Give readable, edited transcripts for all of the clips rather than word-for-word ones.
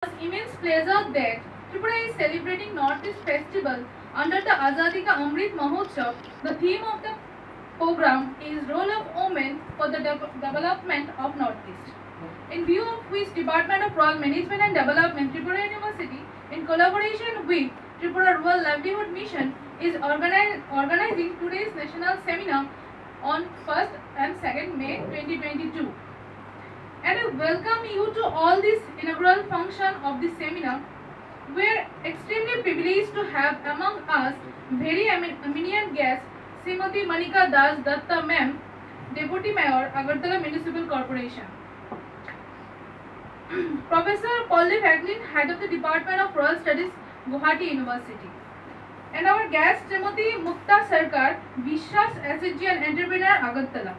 Immense pleasure that Tripura is celebrating Northeast Festival under the Azadi Ka Amrit Mahotsav. The theme of the program is Role of Women for the Development of Northeast. In view of which Department of Rural Management and Development, Tripura University, in collaboration with Tripura Rural Livelihood Mission, is organizing today's national seminar on 1st and 2nd May 2022. And I welcome you to all this inaugural function of this seminar. We are extremely privileged to have among us very eminent guest, Srimati Manika Das Datta Ma'am, Deputy Mayor, Agartala Municipal Corporation. Professor Pallav Haglin, Head of the Department of Rural Studies, Guwahati University. And our guest, Srimati Mukta Sarkar, Vishwas SHG and Entrepreneur, Agartala.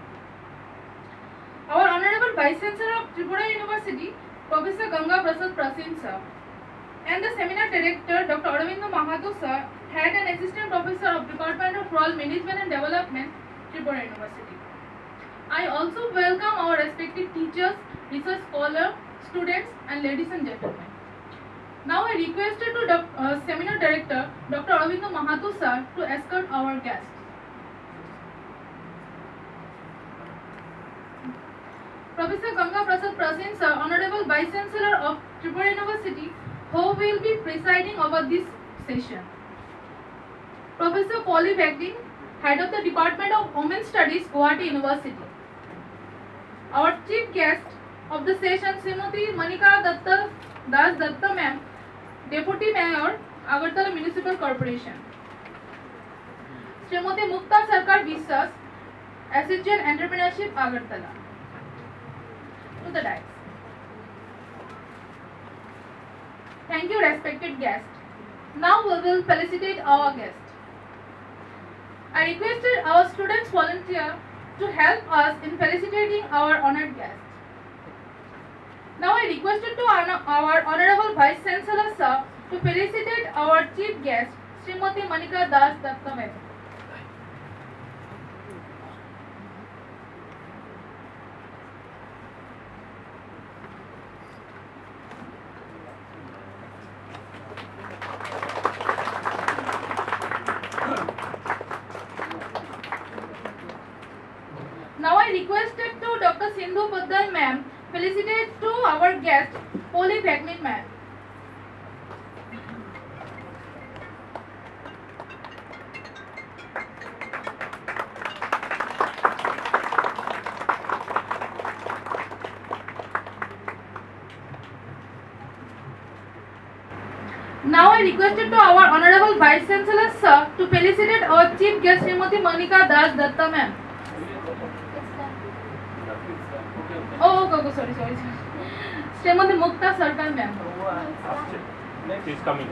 Our Honorable Vice Chancellor of Tripura University, Professor Ganga Prasad Prasin sir, and the Seminar Director, Dr. Aravind Mahato sir, Head and Assistant Professor of Department of Rural Management and Development, Tripura University. I also welcome our respective teachers, research scholars, students, and ladies and gentlemen. Now I requested to Seminar Director, Dr. Aravind Mahato sir, to escort our guests. Professor Ganga Prasad Prasin sir, Honorable Vice Chancellor of Tripura University, who will be presiding over this session. Professor Pallav Haglin, Head of the Department of Women's Studies, Guwahati University. Our chief guest of the session, Srimati Manika Das Datta Ma'am, Deputy Mayor, Agartala Municipal Corporation. Srimati Mukta Sarkar Vishwas, SHG and Entrepreneurship, Agartala. To the dais. Thank you, respected guest. Now we will felicitate our guest. I requested our students volunteer to help us in felicitating our honored guest. Now I requested to our Honorable Vice Chancellor sir to felicitate our chief guest, Srimati Manika Das Datta Ma'am. Now I requested to Dr. Sindhu Paddal Ma'am felicitate to our guest, Pallav Haglin Ma'am. Now I requested to our Honorable Vice Chancellor sir to felicitate our chief guest, Srimati Manika Das Datta Ma'am. Oh, sorry. Srimati Mukta Sarkar Ma'am. She's coming.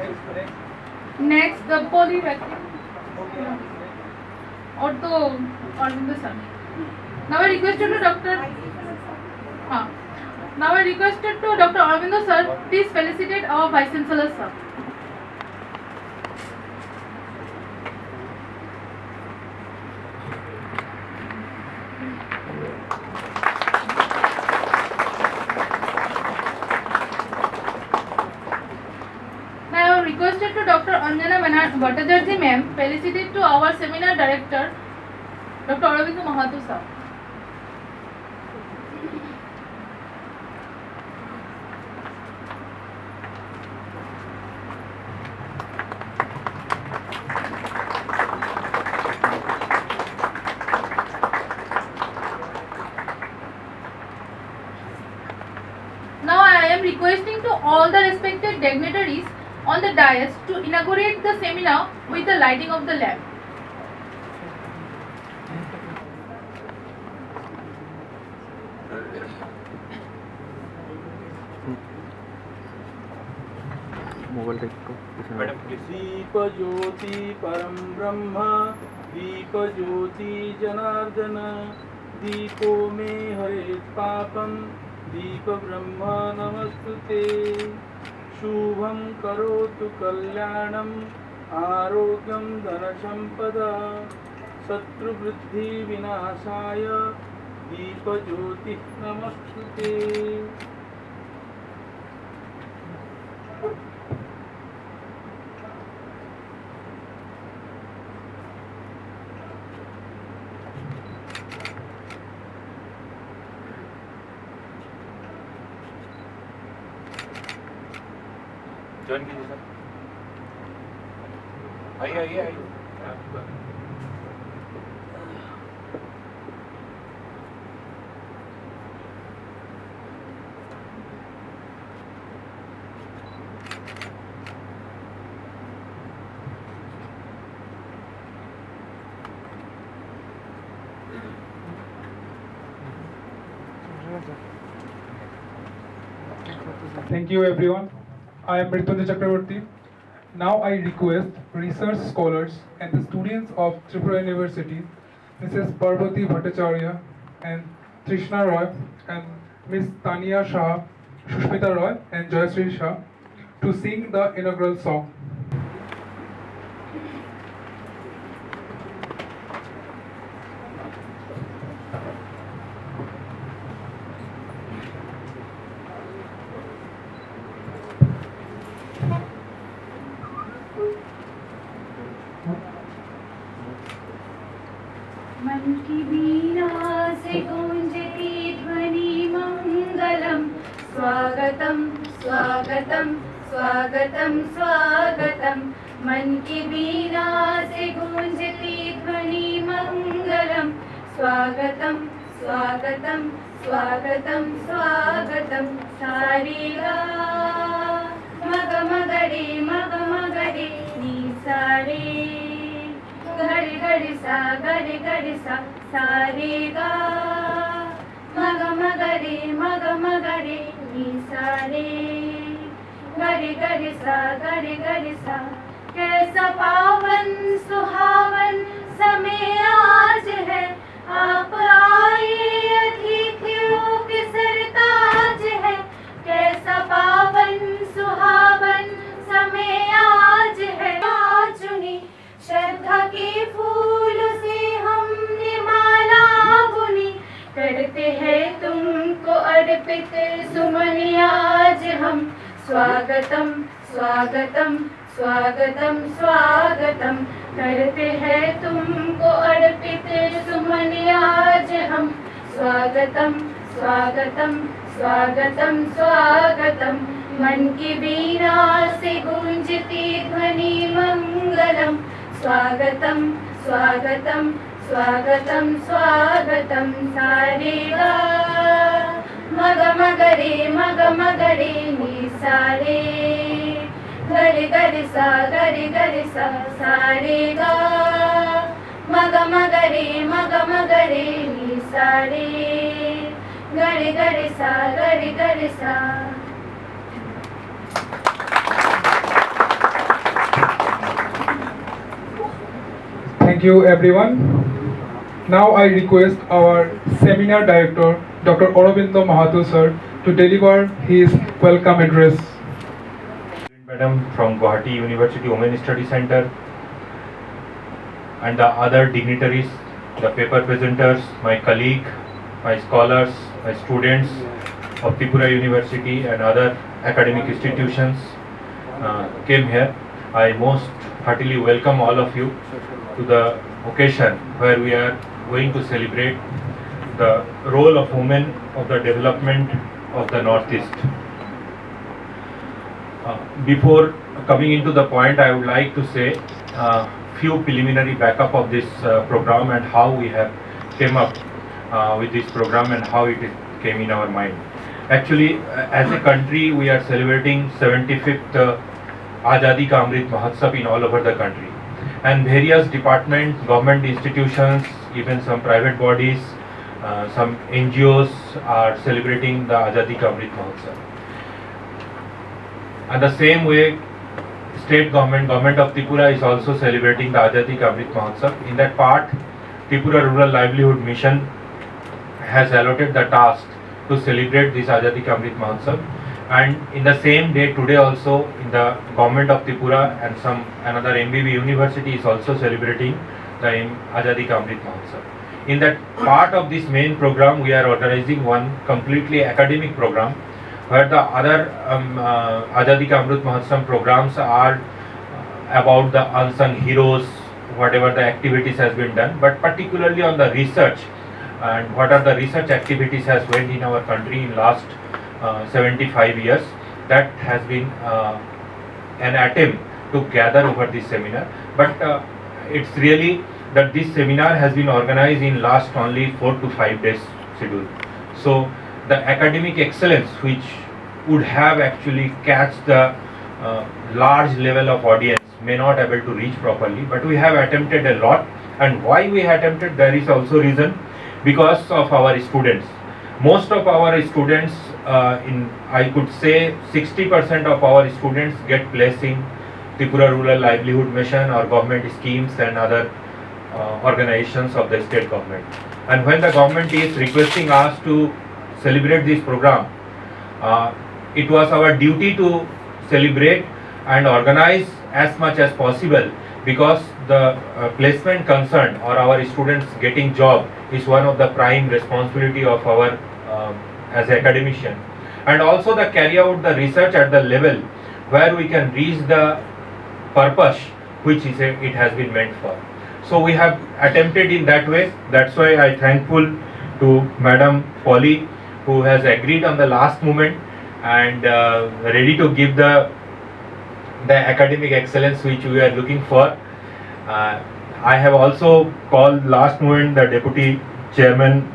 Next, the Pallav Haglin. Or to Aravind sir. Now I requested to Dr. Aravind sir, please felicitate our Vice Chancellor sir. Requested to Dr. Anjana Bhattacharjee Ma'am, felicitate to our Seminar Director, Dr. Aravind Mahato sir. Now I am requesting to all the respected dignitaries on the dais to inaugurate the seminar with the lighting of the lamp. दीप ज्योति परम ब्रह्म दीप ज्योति जनार्दन दीपो मे हरेत् पापम दीप ब्रह्म नमस्तुते शुभं करोतु कल्याणं आरोग्यं धनसंपदा शत्रुवृद्धि विनाशाय दीपज्योतिः नमस्तुते। ज्वाइन कीजिए सर। आइए आइए आइए। Thank you everyone. I am Mrityunjay Chakraborty. Now I request research scholars and the students of Tripura University, Mrs. Parvati Bhattacharya and Trishna Roy and Ms. Tania Shah, Shushmita Roy and Jayashree Shah to sing the inaugural song. मन की वीणा से गूंजती ध्वनि मंगलम स्वागतम स्वागतम स्वागतम स्वागतम मन की वीणा से गूंजती ध्वनि मंगलम स्वागतम स्वागतम स्वागतम स्वागतम सारेगा मग मगरे नी सारे गरि गरि सा सारेगा मग मगरे नी सारे गरि सा कैसा पावन सुहावन समय आज है आप आए अतिथियों के सरताज है कैसा पावन सुहावन समय आज है चुनी श्रद्धा के फूल से हमने माला बुनी करते हैं तुमको अर्पित सुमन आज हम स्वागतम स्वागतम स्वागतम स्वागतम करते हैं तुमको अर्पित सुमन आज हम स्वागतम स्वागतम स्वागतम स्वागतम मन की वीणा से गूंजती ध्वनि मंगलम स्वागतम स्वागतम स्वागतम स्वागतम सारेगा मग मगरे नी सारे गरि सा सारेगा मग मगरे नी सारे गरि सा Thank you everyone. Now I request our seminar director, Dr. Aurobindo Mahato sir, to deliver his welcome address. Madam from Guwahati University Women Study Center and the other dignitaries, the paper presenters, my colleague, my scholars, my students of Tripura University and other academic institutions came here. I most heartily welcome all of you to the occasion where we are going to celebrate the role of women of the development of the Northeast. Before coming into the point, I would like to say few preliminary backup of this program and how we have came up with this program and how it came in our mind. Actually, as a country, we are celebrating 75th Azadi Ka Amrit Mahotsav in all over the country. And various departments, government institutions, even some private bodies, some NGOs are celebrating the Azadi Ka Amrit Mahotsav. And the same way, state government of Tripura is also celebrating the Azadi Ka Amrit Mahotsav. In that part, Tripura Rural Livelihood Mission has allotted the task to celebrate this Azadi Ka Amrit Mahotsav. And in the same day, today also, in the government of Tripura and some another MBB university is also celebrating the Azadi Ka Amrit Mahotsav. In that part of this main program, we are organizing one completely academic program where the other Azadi Ka Amrit Mahotsav programs are about the unsung heroes, whatever the activities has been done, but particularly on the research and what are the research activities has went in our country in last 75 years. That has been an attempt to gather over this seminar, but it's really that this seminar has been organized in last only 4 to 5 days schedule. So the academic excellence which would have actually catch the large level of audience may not able to reach properly, but we have attempted a lot. And why we attempted, there is also reason, because of our students. Most of our students, I could say 60% of our students get placed in Tripura Rural Livelihood Mission or government schemes and other organizations of the state government. And when the government is requesting us to celebrate this program, it was our duty to celebrate and organize as much as possible, because the placement concern or our students getting job is one of the prime responsibility of our as academician, and also the carry out the research at the level where we can reach the purpose which is it has been meant for. So we have attempted in that way. That's why I thankful to Madam Polly, who has agreed on the last moment and ready to give the academic excellence which we are looking for. I have also called last moment the Deputy Chairman,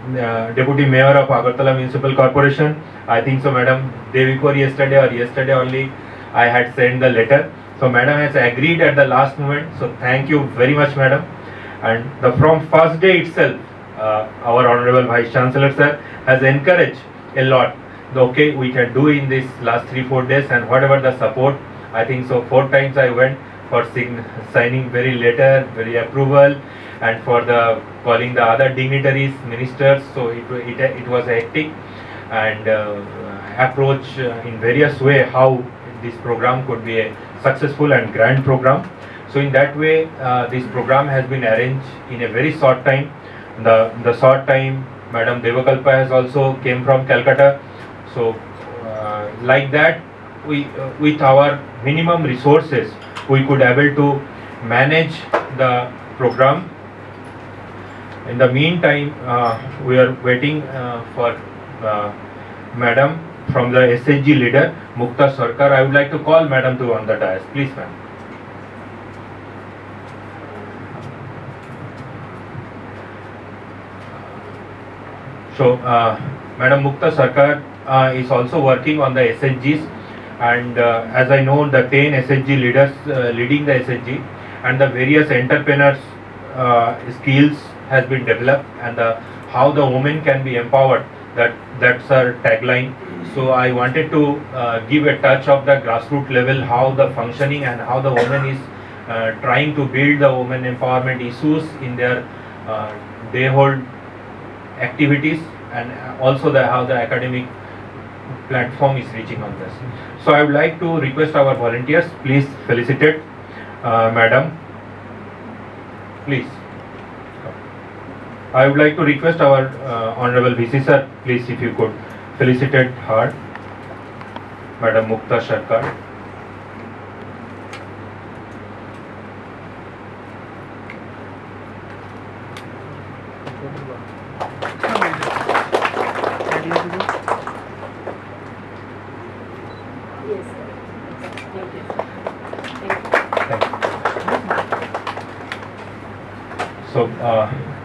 Deputy Mayor of Agartala Municipal Corporation. I think so, Madam, day before yesterday or yesterday only, I had sent the letter. So Madam has agreed at the last moment. So thank you very much, Madam. And from first day itself, our Honorable Vice Chancellor Sir has encouraged a lot. Okay, we can do in this last 3-4 days, and whatever the support, I think so 4 times I went for signing very letter, very approval, and for the calling the other dignitaries, ministers. So it was hectic, and approach in various way how this program could be a successful and grand program. So in that way, this program has been arranged in a very short time. The short time, Madam Devakalpa has also came from Calcutta. So like that, we with our minimum resources, we could able to manage the program. In the meantime, we are waiting for Madam from the SHG leader, Mukta Sarkar. I would like to call Madam to on the dais. Please, ma'am. So, Madam Mukta Sarkar is also working on the SHGs, and as I know, the 10 SHG leaders leading the SHG, and the various entrepreneurs skills has been developed, and how the women can be empowered. That's our tagline. So I wanted to give a touch of the grassroots level, how the functioning and how the woman is trying to build the women empowerment issues in their day-hold activities, and also how the academic platform is reaching on this. So I would like to request our volunteers, please felicitate Madam. Please. I would like to request our Honorable VC Sir, please, if you could felicitate her, Madam Mukta Sarkar. So,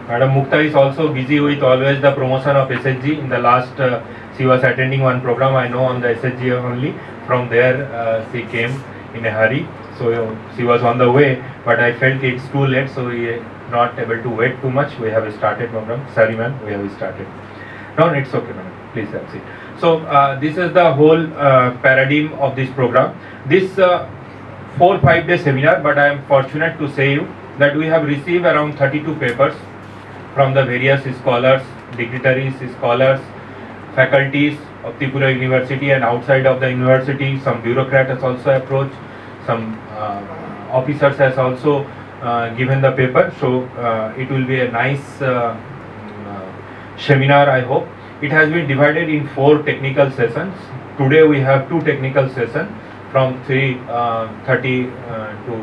Madam Mukta is also busy with always the promotion of SHG. In the last, she was attending one program, I know, on the SHG only. From there, she came in a hurry. So, she was on the way, but I felt it's too late, so we are not able to wait too much. We have started program. Sorry, ma'am, we have started. No, it's okay, ma'am. Please have a seat. So, this is the whole paradigm of this program. This 4-5 day seminar, but I am fortunate to say you that we have received around 32 papers from the various scholars, dignitaries, scholars, faculties of Tripura University and outside of the university. Some bureaucrat has also approached, some officers has also given the paper. So it will be a nice seminar, I hope. It has been divided in 4 technical sessions. today we have two technical sessions from 3:30 to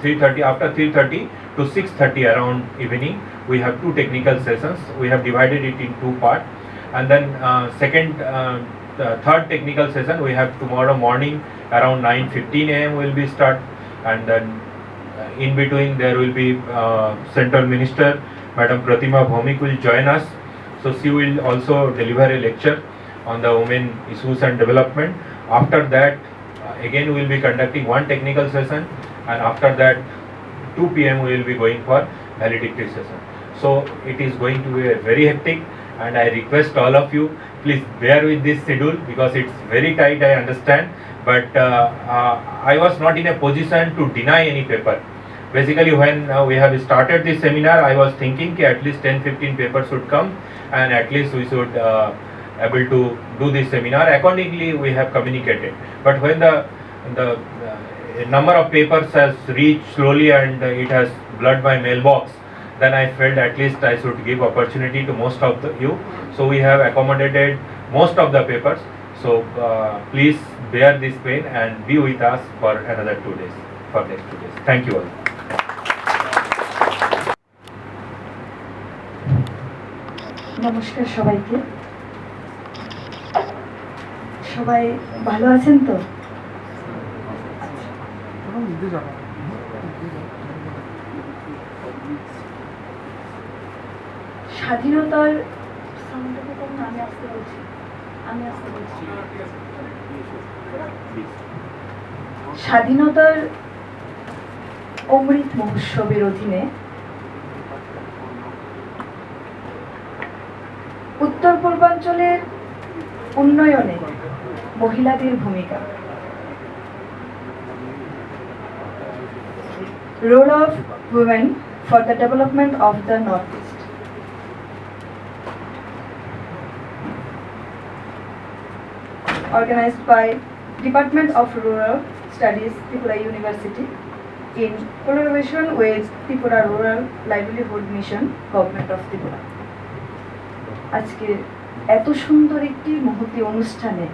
3:30, after 3:30 to 6:30 around evening. We have two technical sessions. We have divided it in two parts, and then the third technical session we have tomorrow morning around 9:15 a.m. will be start, and then in between there will be Central Minister Madam Pratima Bhaumik will join us. So she will also deliver a lecture on the women issues and development. After that, again we will be conducting one technical session, and after that 2 p.m. we will be going for valedictory session. So it is going to be a very hectic, and I request all of you, please bear with this schedule because it's very tight, I understand, but I was not in a position to deny any paper. Basically, when we have started this seminar, I was thinking that at least 10-15 papers should come, and at least we should able to do this seminar. Accordingly, we have communicated. But when the number of papers has reached slowly and it has flooded my mailbox, then I felt at least I should give opportunity to most of you. So we have accommodated most of the papers. So please bear this pain and be with us for another 2 days, for next 2 days. Thank you all. নমস্কার সবাইকে। সবাই ভালো আছেন তো? স্বাধীনতার স্বাধীনতার অমৃত মহোৎসবের অধীনে উত্তর পূর্বাঞ্চলের উন্নয়নে মহিলাদের ভূমিকা, role of women for the development of the Northeast. Organized by Department of Rural Studies, Tripura University, in collaboration with Tripura Rural Livelihood Mission, Government of Tripura. আজকে এত সুন্দর একটি মহতী অনুষ্ঠানে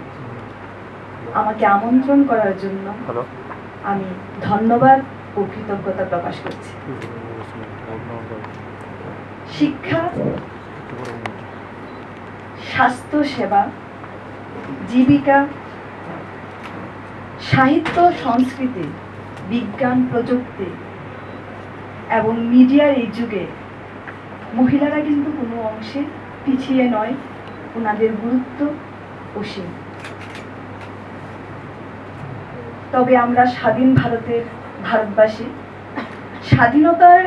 আমাকে আমন্ত্রণ করার জন্য আমি ধন্যবাদ ও কৃতজ্ঞতা প্রকাশ করছি। শিক্ষা, স্বাস্থ্য সেবা, জীবিকা, সাহিত্য, সংস্কৃতি, বিজ্ঞান, প্রযুক্তি এবং মিডিয়ার এই যুগে মহিলারা কিন্তু কোনো অংশে পিছিয়ে নয়, ওনাদের গুরুত্ব অসীম। তবে আমরা স্বাধীন ভারতবাসী স্বাধীনতার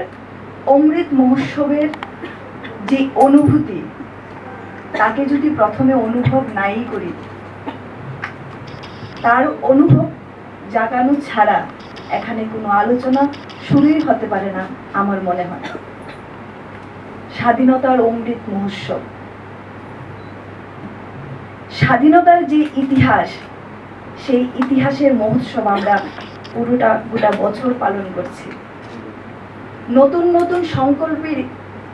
অমৃত মহোৎসবের যে অনুভূতি, তাকে যদি প্রথমে অনুভব নাই করি, তার অনুভব জাগানো ছাড়া এখানে কোনো আলোচনা শুরুই হতে পারে না আমার মনে হয়। স্বাধীনতার অমৃত মহোৎসব, স্বাধীনতার যে ইতিহাস, সেই ইতিহাসের মহোৎসব আমরা গোটা বছর পালন করছি। নতুন নতুন সংকল্পের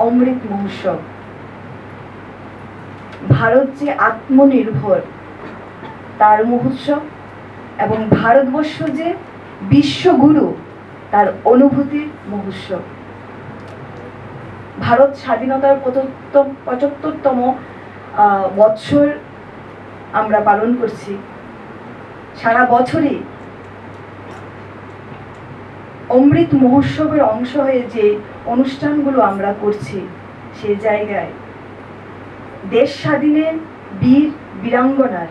অমৃত মহোৎসব, ভারত যে আত্মনির্ভর তার মহোৎসব, এবং ভারতবর্ষ যে বিশ্বগুরু তার অনুভূতির মহোৎসব। ভারত স্বাধীনতার ৭৫তম বৎসর আমরা পালন করছি। সারা বছরই অমৃত মহোৎসবের অংশ হয়ে যে অনুষ্ঠানগুলো আমরা করছি, সেই জায়গায় দেশ স্বাধীনের বীর বীরাঙ্গনার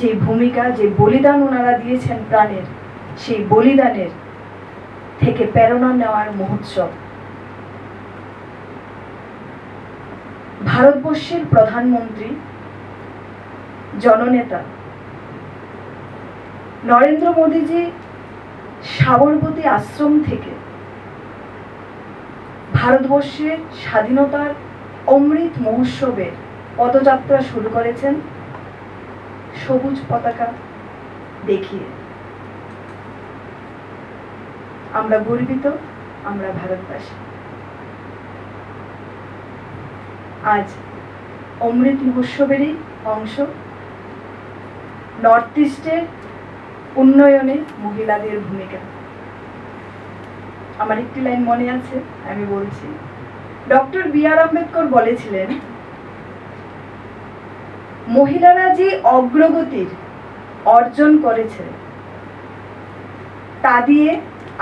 যে ভূমিকা, যে বলিদান ওনারা দিয়েছেন প্রাণের, সেই বলিদানের থেকে প্রেরণা নেওয়ার মহোৎসব। ভারতবর্ষের প্রধানমন্ত্রী, জননেতা নরেন্দ্র মোদীজি সাবরমতী আশ্রম থেকে ভারতবর্ষের স্বাধীনতার অমৃত মহোৎসবের পদযাত্রা শুরু করেছেন সবুজ পতাকা দেখিয়ে। আমরা গর্বিত, আমরা ভারতবাসী। আজ অমৃত মহোৎসবেরই অংশ নর্থ ইস্টের উন্নয়নে মহিলাদের ভূমিকা। আমার একটি লাইন মনে আছে, আমি বলছি। Doctor B.R.. আম্বেদকর বলেছিলেন, মহিলারা যে অগ্রগতির অর্জন করেছে তা দিয়ে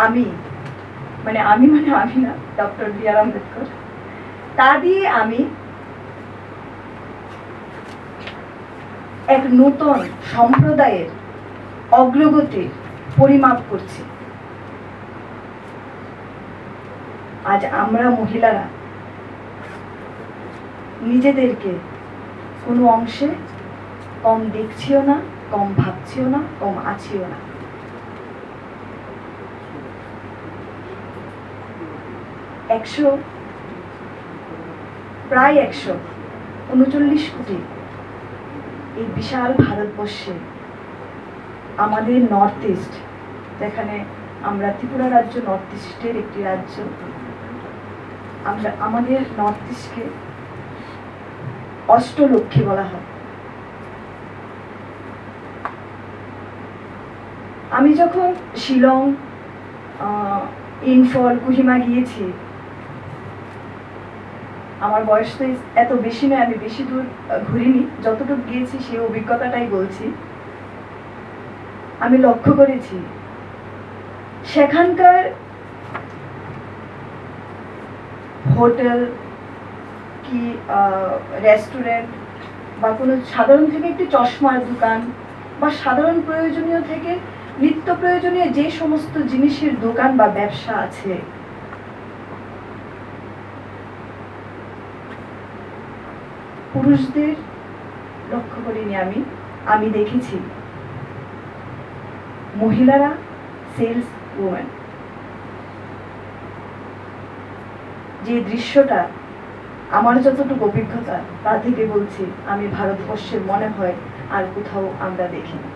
আমি না, ডক্টর বি.আর. আম্বেদকর, তা দিয়ে আমি এক নতুন সম্প্রদায়ের অগ্রগতির পরিমাপ করছি। আজ আমরা মহিলারা নিজেদেরকে কোনো অংশে কম দেখছিও না, কম ভাবছিও না, কম আছিও না। প্রায় 139 কোটি এই বিশাল ভারতবর্ষে আমাদের নর্থ ইস্ট, যেখানে আমরা ত্রিপুরা রাজ্য নর্থ ইস্টের একটি রাজ্য, আমাদের নর্থ ইস্টকে অষ্টলক্ষ্মী বলা হয়। আমি যখন শিলং, ইম্ফল, কোহিমা গিয়েছি, আমার বয়স তো এত বেশি নয়, আমি বেশি দূর ঘুরিনি, যতটুকু গিয়েছি সেই অভিজ্ঞতাটাই বলছি। আমি লক্ষ্য করেছি সেখানকার হোটেল কি রেস্টুরেন্ট বা কোনো সাধারণ থেকে একটি চশমার দোকান বা সাধারণ প্রয়োজনীয় থেকে নিত্য প্রয়োজনীয় যে সমস্ত জিনিসের দোকান বা ব্যবসা আছে, পুরুষদের লক্ষ্য করিনি। আমি দেখেছি মহিলারা সেলস ওম্যান। যে দৃশ্যটা আমার যতটুকু অভিজ্ঞতা তা থেকে বলছি, আমি ভারতবর্ষের মনে হয় আর কোথাও আমরা দেখিনি।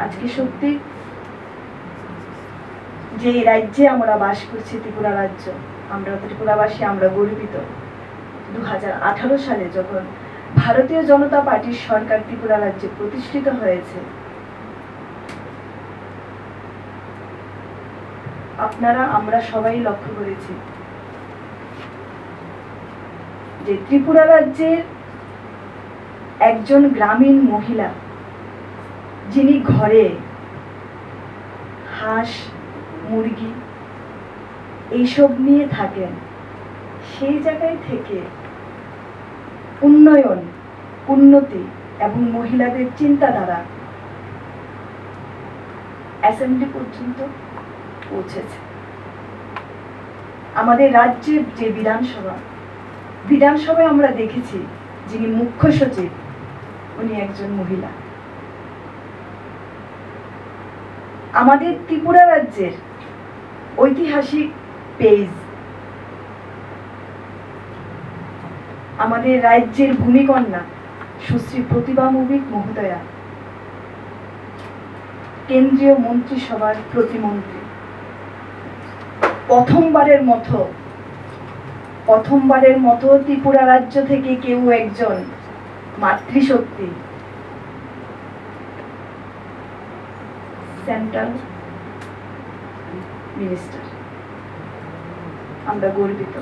আজকে সত্যি যে রাজ্যে আমরা বাস করছি, ত্রিপুরা রাজ্য, আমরা ত্রিপুরাবাসী, আমরা গর্বিত। 2018 সালে যখন ভারতীয় জনতা পার্টির সরকার ত্রিপুরা রাজ্যে প্রতিষ্ঠিত হয়েছে, আমরা সবাই লক্ষ্য করেছি যে ত্রিপুরা রাজ্যের একজন গ্রামীণ মহিলা, যিনি ঘরে হাঁস, মুরগি এইসব নিয়ে থাকেন, সেই জায়গায় থেকে উন্নতি এবং মহিলাদের চিন্তাধারা অ্যাসেম্বলি পর্যন্ত পৌঁছেছে। আমাদের রাজ্যের যে বিধানসভায় আমরা দেখেছি যিনি মুখ্য সচিব, উনি একজন মহিলা। আমাদের ত্রিপুরা রাজ্যের ঐতিহাসিক পেজ, আমাদের রাজ্যের ভূমিকন্যা সুশ্রী প্রতিভা মৌলিক মহোদয়া কেন্দ্রীয় মন্ত্রিসভার প্রতিমন্ত্রী। প্রথমবারের মতো ত্রিপুরা রাজ্য থেকে কেউ একজন মাতৃশক্তি সেন্ট্রাল মিনিস্টার। আমরা গর্বিত।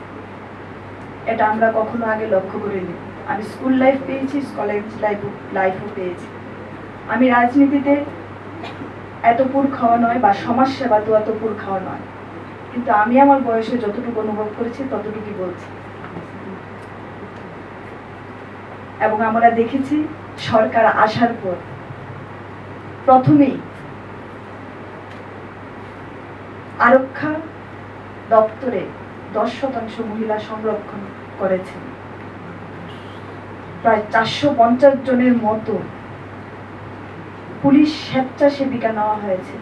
এটা আমরা কখনো আগে লক্ষ্য করিনি। আমি স্কুল লাইফ পেয়েছি, কলেজ লাইফও পেয়েছি। আমি রাজনীতিতে এত পুর খাওয়া নয় বা সমাজ সেবা তো এত পুর খাওয়া নয়, কিন্তু আমি আমার বয়সে যতটুকু অনুভব করেছি ততটুকুই বলছি। এবং আমরা দেখেছি সরকার আসার পর প্রথমেই আরক্ষা দপ্তরে 10% মহিলা সংরক্ষণ করেছেন। প্রায় 450 জনের মতো পুলিশ স্বেচ্ছাসেবিকা নেওয়া হয়েছে,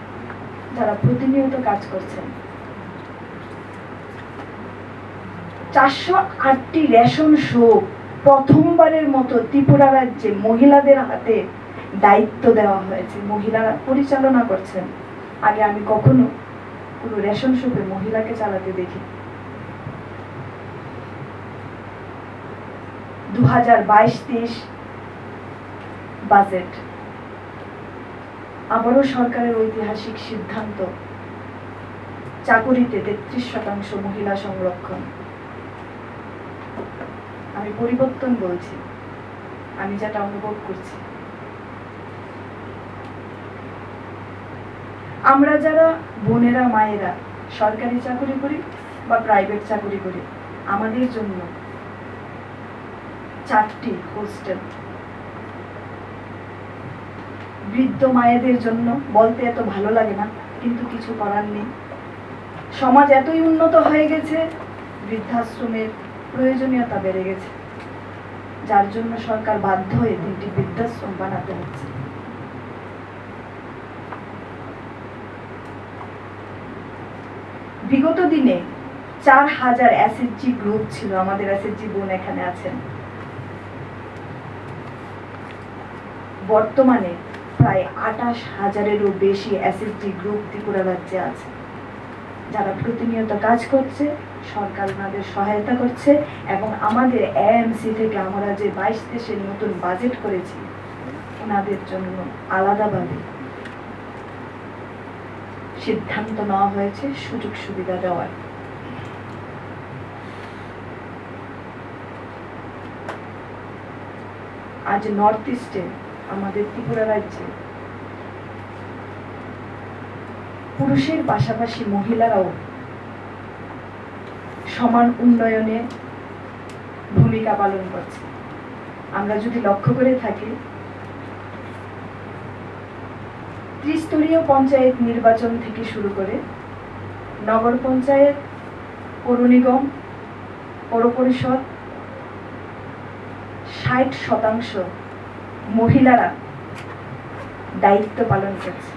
যারা প্রতিনিয়ত কাজ করছেন। 408টি রেশন শপ প্রথমবারের মতো ত্রিপুরা রাজ্যে মহিলাদের হাতে দায়িত্ব দেওয়া হয়েছে, মহিলারা পরিচালনা করছেন। আগে আমি কখনো কোনো রেশন শপে মহিলাকে চালাতে দেখি। 2022-23 বাজেট আবারও সরকারের ঐতিহাসিক সিদ্ধান্ত, চাকুরিতে 33% মহিলা সংরক্ষণ। আমি পরিবর্তন বলছি, আমি যেটা অনুভব করছি। আমরা যারা বোনেরা মায়েরা সরকারি চাকরি করি বা প্রাইভেট চাকরি করি, আমাদের জন্য 4টি হোস্টেল, বৃদ্ধ মায়েদের জন্য বলতে এত ভালো লাগে না, কিন্তু কিছু করার নেই। সমাজ এতই উন্নত হয়ে গেছে, বৃদ্ধাশ্রমের প্রয়োজনীয়তা বেড়ে গেছে, যার জন্য সরকার বাধ্য হয়ে 3টি বৃদ্ধাশ্রম বানাতে হচ্ছে। বিগত দিনে 4000 এসএসজি গ্রুপ ছিল, আমাদের এসএসজি বোন এখানে আছেন। বর্তমানে প্রায় 28,000-এরও বেশি এসএসজি গ্রুপ ত্রিপুরা রাজ্যে আছে, যারা প্রতিনিয়ত কাজ করছে, সরকার ওনাদের সহায়তা করছে। এবং আমাদের এএমসি থেকে আমরা যে 22-23 নতুন বাজেট করেছি, ওনাদের জন্য আলাদাভাবে সিদ্ধান্ত নেওয়া হয়েছে সুযোগ সুবিধা দেওয়ার। আজ নর্থ ইস্টে, আমাদের ত্রিপুরা রাজ্যে পুরুষের পাশাপাশি মহিলারাও সমান উন্নয়নে ভূমিকা পালন করছে। আমরা যদি লক্ষ্য করে থাকি, ত্রিস্তরীয় পঞ্চায়েত নির্বাচন থেকে শুরু করে নগর পঞ্চায়েত, পৌর নিগম, পৌর পরিষদ, 60% মহিলারা দায়িত্ব পালন করছে।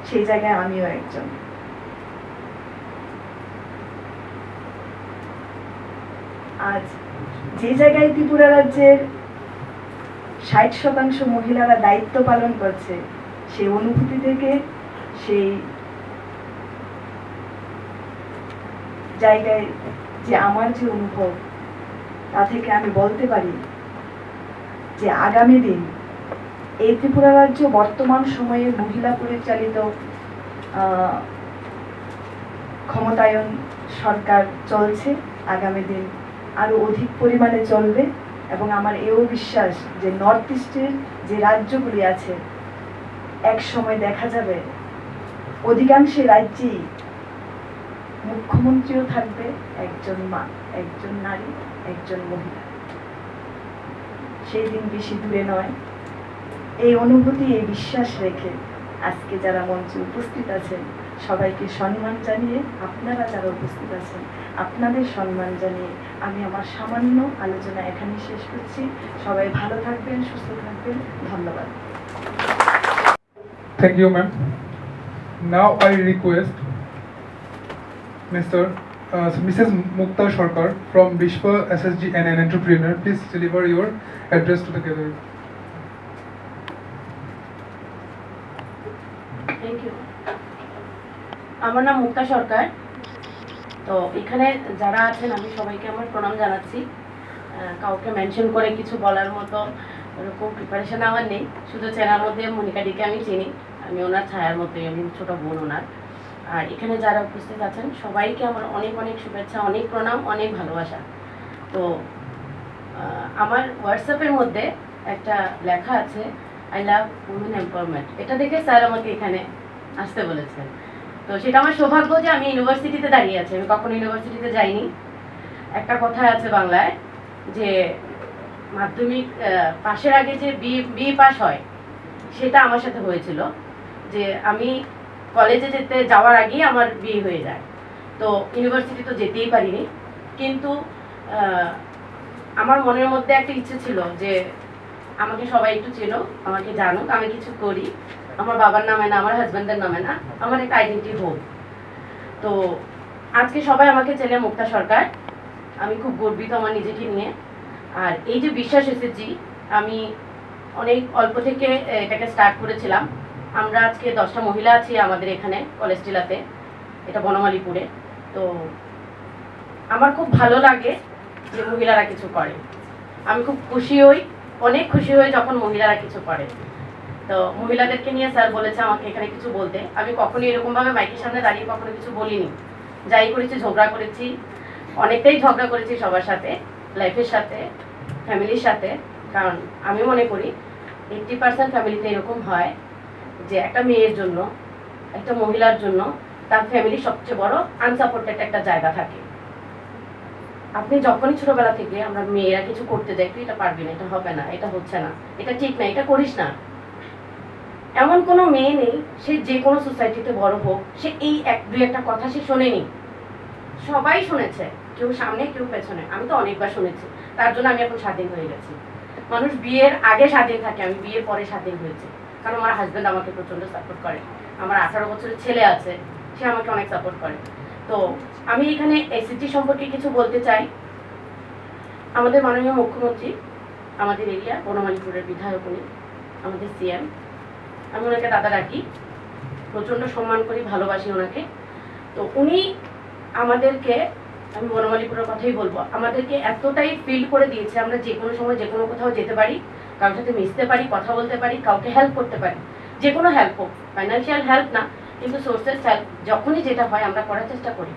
সেই জায়গায় আমিও একজন। আজ যে জায়গায় ত্রিপুরা রাজ্যের 60% মহিলারা দায়িত্ব পালন করছে, সেই অনুভূতি থেকে, সেই জায়গায় যে আমার যে অনুভব, তা থেকে আমি বলতে পারি যে আগামী দিন এই ত্রিপুরা রাজ্য বর্তমান সময়ে মহিলা পরিচালিত ক্ষমতায়ন সরকার চলছে, আগামী দিন আরো অধিক পরিমাণে চলবে। এবং আমার এও বিশ্বাস যে নর্থ ইস্টের যে রাজ্যগুলি আছে, এক সময় দেখা যাবে অধিকাংশ রাজ্যেই মুখ্যমন্ত্রীও থাকবে একজন মা, একজন নারী, একজন মহিলা। সেই দিন বেশি দূরে নয়। এই অনুভূতি, এই বিশ্বাস রেখে আজকে যারা মঞ্চে উপস্থিত আছেন, সবাইকে সম্মান জানিয়ে, আপনারা যারা উপস্থিত আছেন আপনাদের সম্মান জানিয়ে আমি আমার সামান্য আলোচনা এখানেই শেষ করছি। সবাই ভালো থাকবেন, সুস্থ থাকবেন। ধন্যবাদ। Thank you, ma'am. Now I request Mrs. Mukta Sarkar from Vishwa SSG and an entrepreneur. Please deliver your address to the gathering. Thank you. আমার নাম মুক্তা সরকার। তো এখানে যারা আছেন আমি সবাইকে আমার প্রণাম জানাচ্ছি। কাউকে মেনশন করে কিছু বলার মতো ওরকম প্রিপারেশন আমার নেই, শুধু চেনার মধ্যে মনিকাদিকে আমি চিনি, আমি ওনার ছায়ার মতোই, আমি ছোটো বোন ওনার। আর এখানে যারা উপস্থিত আছেন সবাইকে আমার অনেক অনেক শুভেচ্ছা, অনেক প্রণাম, অনেক ভালোবাসা। তো আমার হোয়াটসঅ্যাপের মধ্যে একটা লেখা আছে, আই লাভ উমেন এম্পাওয়ারমেন্ট। এটা দেখে স্যার আমাকে এখানে আসতে বলেছেন। তো সেটা আমার সৌভাগ্য যে আমি ইউনিভার্সিটিতে দাঁড়িয়ে আছি, আমি কখনো ইউনিভার্সিটিতে যাইনি। একটা কথা আছে বাংলায় যে মাধ্যমিক পাশের আগে যে বি পাস হয়, সেটা আমার সাথে হয়েছিল। যে আমি কলেজে যাওয়ার আগেই আমার বিয়ে হয়ে যায়। তো ইউনিভার্সিটি তো যেতেই পারিনি, কিন্তু আমার মনের মধ্যে একটা ইচ্ছে ছিল যে আমাকে সবাই একটু চেনো, আমাকে জানুক, আমি কিছু করি, আমার বাবার নামে না, আমার হাজব্যান্ডের নামে না, আমার একটা আইডেন্টি হোক। তো আজকে সবাই আমাকে চেনে মুক্তা সরকার, আমি খুব গর্বিত আমার নিজেকে নিয়ে। আর এই যে বিশ্বাস এসএসজি, আমি অনেক অল্প থেকে এটাকে স্টার্ট করেছিলাম। আমরা আজকে 10টা মহিলা আছি আমাদের এখানে কলেজ টিলাতে, এটা বনমালীপুরে। তো আমার খুব ভালো লাগে যে মহিলারা কিছু করে। আমি খুব খুশি হই, অনেক খুশি হই যখন মহিলারা কিছু করে। তো মহিলাদেরকে নিয়ে স্যার বলেছে আমাকে এখানে কিছু বলতে। আমি কখনোই এরকমভাবে মাইকের সামনে দাঁড়িয়ে কখনো কিছু বলিনি। যাই করেছি ঝগড়া করেছি, অনেকটাই ঝগড়া করেছি সবার সাথে, লাইফের সাথে, ফ্যামিলির সাথে। কারণ আমি মনে করি 80% ফ্যামিলিতে এরকম হয় যে একটা মেয়ের জন্য, একটা মহিলার জন্য তার ফ্যামিলি সবচেয়ে বড় আনসাপোর্টেড একটা জায়গা থাকে। আপনি যখনই ছোটবেলা থেকে আমরা মেয়েরা কিছু করতে যাই, তুই এটা পারবি না, এটা হবে না, এটা হচ্ছে না, এটা ঠিক না, এটা করিস না, এমন কোনো মেয়ে নেই সে যে কোনো সোসাইটিতে বড় হোক সে এই দুই একটা কথা সে শোনেনি। সবাই শুনেছে, কেউ সামনে কেউ পেছনে। আমি তো অনেকবার শুনেছি, তার জন্য আমি এখন স্বাধীন হয়ে গেছি। মানুষ বিয়ের আগে স্বাধীন থাকে, আমি বিয়ের পরে স্বাধীন হয়েছি। কারণ আমার হাজব্যান্ড আমাকে প্রচণ্ড সাপোর্ট করে। আমার 18 বছরের ছেলে আছে, সে আমাকে অনেক সাপোর্ট করে। তো আমি এখানে এসিটি সম্পর্কে কিছু বলতে চাই। আমাদের মাননীয় মুখ্যমন্ত্রী, আমাদের এরিয়া বনমালীপুরের বিধায়ক উনি, আমাদের সিএম, আমি ওনাকে দাদা ডাকি, প্রচণ্ড সম্মান করি, ভালোবাসি ওনাকে। তো উনি আমাদেরকে, আমি বনমালীপুরের কথাই বলবো, আমাদেরকে এতটাই ফিল করে দিয়েছে আমরা যে কোনো সময় যে কোনো কোথাও যেতে পারি, কারোর সাথে মিশতে পারি, কথা বলতে পারি, কাউকে হেল্প করতে পারি। যে কোনো হেল্প হোক, ফাইন্যান্সিয়াল হেল্প না, কিন্তু সোর্সেস হেল্প যখনই যেটা হয় আমরা করার চেষ্টা করি।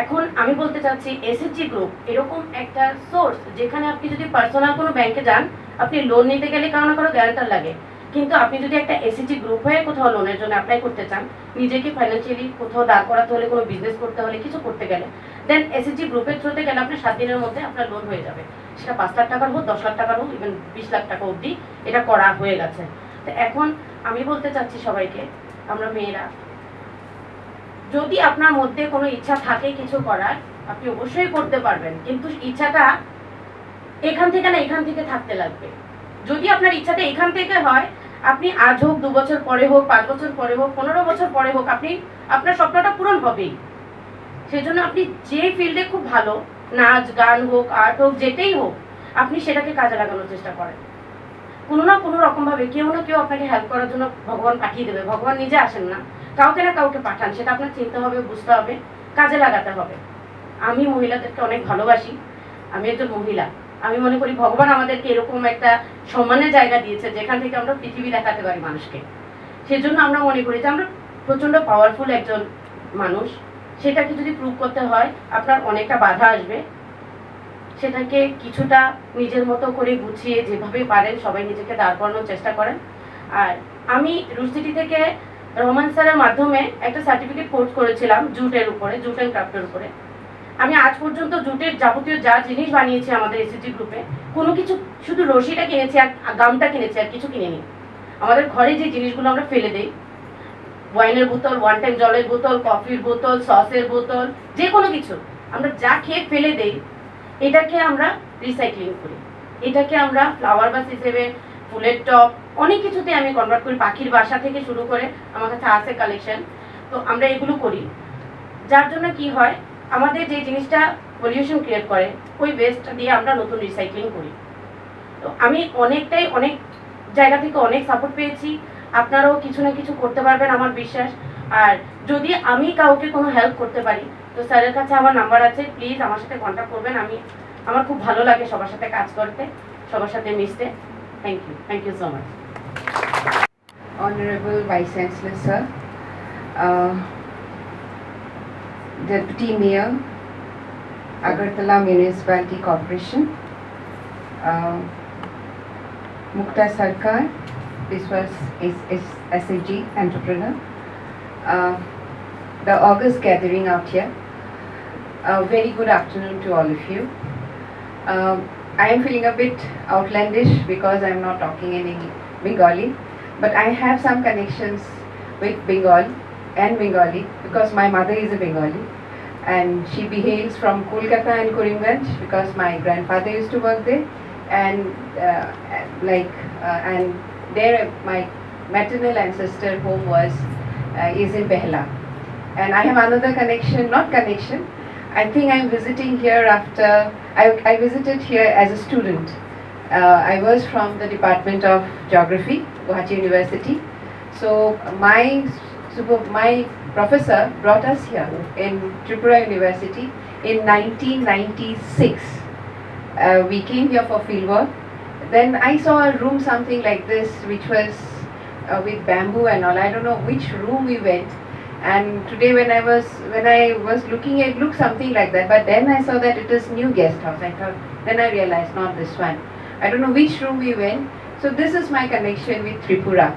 এখন আমি বলতে চাচ্ছি এসএসজি গ্রুপ এরকম একটা সোর্স যেখানে আপনি যদি পার্সোনাল কোনো ব্যাংকে যান, আপনি লোন নিতে গেলে কারো না কারো গ্যারান্টার লাগে। কিন্তু আপনি যদি একটা এসএসজি গ্রুপ হয়ে কোথাও লোনের জন্য অ্যাপ্লাই করতে চান, নিজেকে ফাইন্যান্সিয়ালি কোথাও দাঁড় করাতে হলে, কোনো বিজনেস করতে হলে, কিছু করতে গেলে, দেন এসএসজি গ্রুপের থ্রুতে গেলে আপনার 7 দিনের মধ্যে আপনার লোন হয়ে যাবে। সেটা 5 লাখ টাকার হোক, 10 লাখ টাকার হোক, ইভেন 20 লাখ টাকা অবধি এটা করা হয়ে গেছে। তো এখন আমি বলতে চাচ্ছি সবাইকে, আমরা মেয়েরা, যদি আপনার মধ্যে কোনো ইচ্ছা থাকে কিছু করার, আপনি অবশ্যই করতে পারবেন, কিন্তু ইচ্ছাটা এখান থেকে না এখান থেকে থাকতে লাগবে। যদি আপনার ইচ্ছাটা এখান থেকে হয়, আপনি আজ হোক, 2 বছর পরে হোক, 5 বছর পরে হোক, 15 বছর পরে হোক, আপনি আপনার স্বপ্নটা পূরণ হবেই। সেই জন্য আপনি যে ফিল্ডে খুব ভালো, নাচ গান হোক, আর্ট হোক, যেটাই হোক, আপনি সেটাকে কাজে লাগানোর চেষ্টা করেন। কোনো না কোনো রকমভাবে কেউ না কেউ আপনাকে হেল্প করার জন্য ভগবান পাঠিয়ে দেবে। ভগবান নিজে আসেন না, কাউকে না কাউকে পাঠান। সেটা আপনার চিনতে হবে, বুঝতে হবে, কাজে লাগাতে হবে। আমি মহিলাদেরকে অনেক ভালোবাসি, আমি একজন মহিলা। আমি মনে করি ভগবান আমাদেরকে এরকম একটা সম্মানের জায়গা দিয়েছে যেখান থেকে আমরা পৃথিবী দেখাতে পারি মানুষকে। সেজন্য আমরা মনে করি যে আমরা প্রচণ্ড পাওয়ারফুল একজন মানুষ। সেটাকে যদি প্রুভ করতে হয়, আপনার অনেকটা বাধা আসবে। সেটাকে কিছুটা নিজের মতো করে গুছিয়ে যেভাবে পারেন সবাই নিজেকে দাঁড় করানোর চেষ্টা করেন। আর আমি রুসিটি থেকে রহমান স্যারের মাধ্যমে একটা সার্টিফিকেট কোর্স করেছিলাম জুটের উপরে, জুট অ্যান্ড ক্রাফটের উপরে। আমি আজ পর্যন্ত জুটের যাবতীয় যা জিনিস বানিয়েছি আমাদের এসএসজি গ্রুপে, কোনো কিছু, শুধু রশিটা কিনেছি আর গামটা কিনেছি, আর কিছু কিনিনি। আমাদের ঘরে যে জিনিসগুলো আমরা ফেলে দিই, ওয়াইনের বোতল, ওয়ান টাইম জলের বোতল, কফির বোতল, সসের বোতল, যে কোনো কিছু আমরা যা খেয়ে ফেলে দেই, এটাকে আমরা রিসাইক্লিং করি। এটাকে আমরা ফ্লাওয়ার বাস হিসেবে, ফুলের টপ, অনেক কিছুতে আমি কনভার্ট করি। পাখির বাসা থেকে শুরু করে আমার কাছে আছে কালেকশন। তো আমরা এগুলো করি, যার জন্য কি হয়, আমাদের যে জিনিসটা পলিউশন ক্রিয়েট করে, ওই ওয়েস্টটা দিয়ে আমরা নতুন রিসাইক্লিং করি। তো আমি অনেক জায়গা থেকে অনেক সাপোর্ট পেয়েছি। আপনারাও কিছু না কিছু করতে পারবেন আমার বিশ্বাস। আর যদি আমি কাউকে কোনো হেল্প করতে পারি, তো স্যারের কাছে আমার নাম্বার আছে, প্লিজ আমার সাথে কন্ট্যাক্ট করবেন। আমার খুব ভালো লাগে সবার সাথে কাজ করতে, সবার সাথে মিশতে। Thank you so much. Honorable Vice Chancellor Sir, Deputy Mayor, Agartala Municipality Corporation, Mukta Sarkar, this was SAG entrepreneur, the August gathering out here. Very good afternoon to all of you. I am feeling a bit outlandish because I am not talking in Bengali, but I have some connections with Bengal and Bengali because my mother is a Bengali and she hails from Kolkata and Karimganj because my grandfather used to work there, and and there my maternal ancestor home is in Behla. And I have another connection, not connection, I think I'm visiting here after I visited here as a student. I was from the Department of Geography, Guwahati University. So my professor brought us here in Tripura University in 1996. we came here for field work. Then I saw a room something like this, which was with bamboo and all. I don't know which room we went. And today when I was looking, it looked something like that. But then I saw that it is new guest house. Then I realized not this one. I don't know which room we went. So this is my connection with Tripura.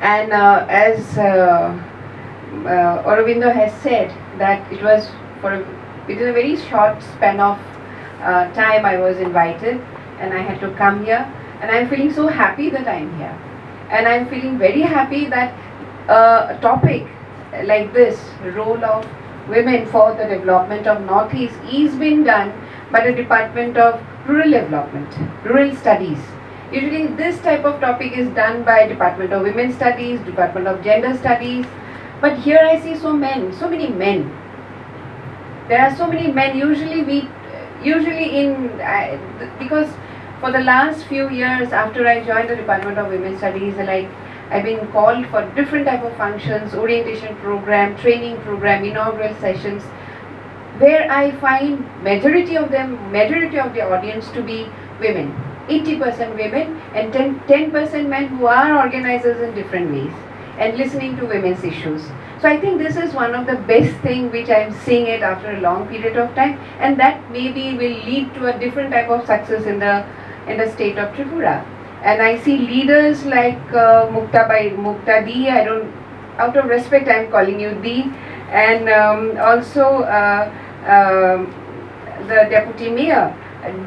And as Aurobindo has said, that it was within a very short span of time I was invited, and I had to come here. And I'm feeling so happy that I'm here. And I'm feeling very happy that a topic like this, role of women for the development of Northeast, is being done by the Department of Rural Development, Rural Studies. Usually this type of topic is done by Department of Women Studies, Department of Gender Studies, but here I see so many men. There are so many men. Because for the last few years after I joined the Department of Women Studies, I've been called for different type of functions, orientation program, training program, inaugural sessions, where I find majority of the audience to be women. 80% women and 10% men who are organizers in different ways and listening to women's issues. So I think this is one of the best thing which I am seeing it after a long period of time, and that maybe will lead to a different type of success in the state of Tripura. And I see leaders like Mukta Di, out of respect I am calling you Di, and also the Deputy Mayor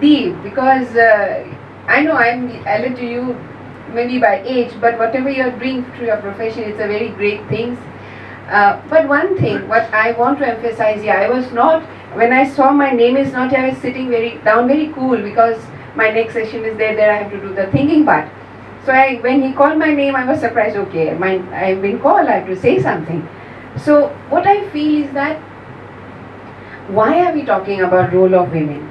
Di, because I know I am elder to you maybe by age, but whatever you are doing through your profession, it's a very great thing. But one thing, what I want to emphasize here, I was not, when I saw my name is not here, I was sitting very cool, because my next session is there I have to do the thinking part. So when he called my name, I was surprised, okay, I've been called, I have to say something. So what I feel is that, why are we talking about role of women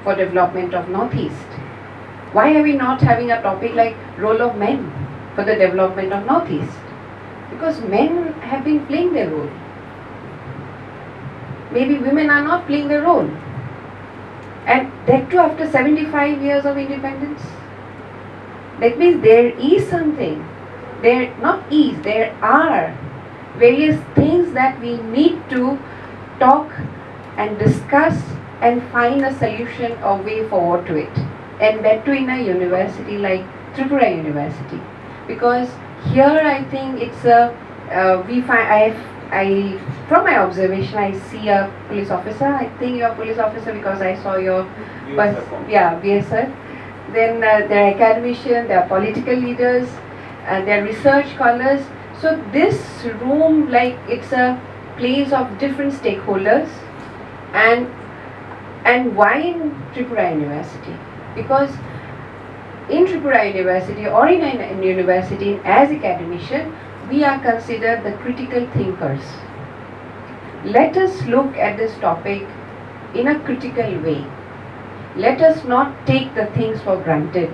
for development of Northeast? Why are we not having a topic like role of men for the development of Northeast? Because men have been playing their role. Maybe women are not playing their role. And that too after 75 years of independence. That means there is something. There are various things that we need to talk and discuss and find a solution or way forward to it. And that too in a university like Tripura University. Because here I think it's from my observation, I see a police officer. I think you're a police officer because I saw your BSF. Then there are academicians, there are political leaders, there are research scholars. So this room, it's a place of different stakeholders. And why in Tripura University? Because in Tripura University or in a university as academician, we are considered the critical thinkers. Let us look at this topic in a critical way. Let us not take the things for granted.